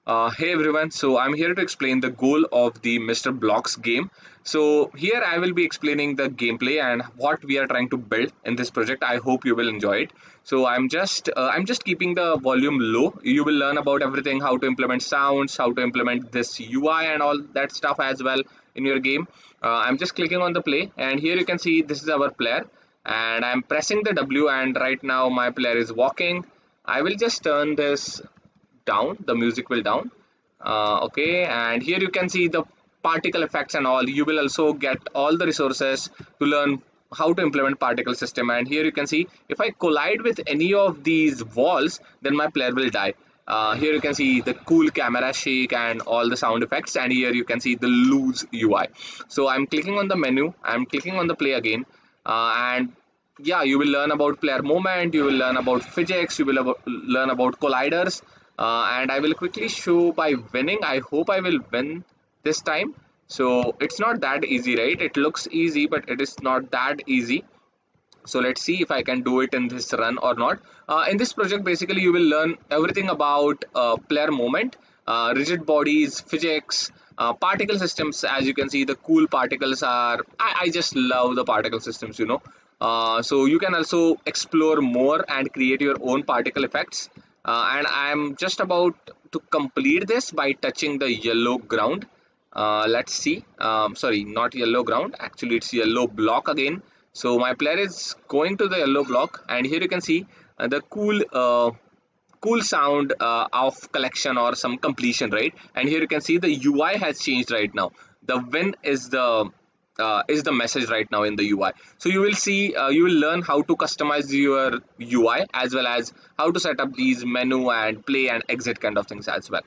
Hey everyone, so I'm here to explain the goal of the Mr.Block's game. So here I will be explaining the gameplay and what we are trying to build in this project. I hope you will enjoy it. So I'm just keeping the volume low. You will learn about everything, how to implement sounds, how to implement this UI and all that stuff as well in your game. I'm just clicking on the play, and here you can see this is our player, and I'm pressing the W, and right now my player is walking. I will just turn this down, the music will down. Okay, and here you can see the particle effects and all. You will also get all the resources to learn how to implement particle system. And here you can see if I collide with any of these walls, then my player will die. Here you can see the cool camera shake and all the sound effects, and here you can see the loose UI. So I'm clicking on the menu, I'm clicking on the play again, and yeah, you will learn about player movement, you will learn about physics, you will learn about colliders, and I will quickly show by winning. I hope I will win this time. So it's not that easy, right? It looks easy, but it is not that easy. So let's see if I can do it in this run or not. In this project, basically, you will learn everything about player movement, rigid bodies, physics, particle systems. As you can see, the cool particles are. I just love the particle systems. So you can also explore more and create your own particle effects. And I'm just about to complete this by touching the yellow ground. Let's see. Sorry, not yellow ground. Actually, it's yellow block again. So my player is going to the yellow block, and here you can see the cool sound of collection or some completion, right? And here you can see the UI has changed right now. The win is the message right now in the UI. So you will see, you will learn how to customize your UI as well as how to set up these menu and play and exit kind of things as well.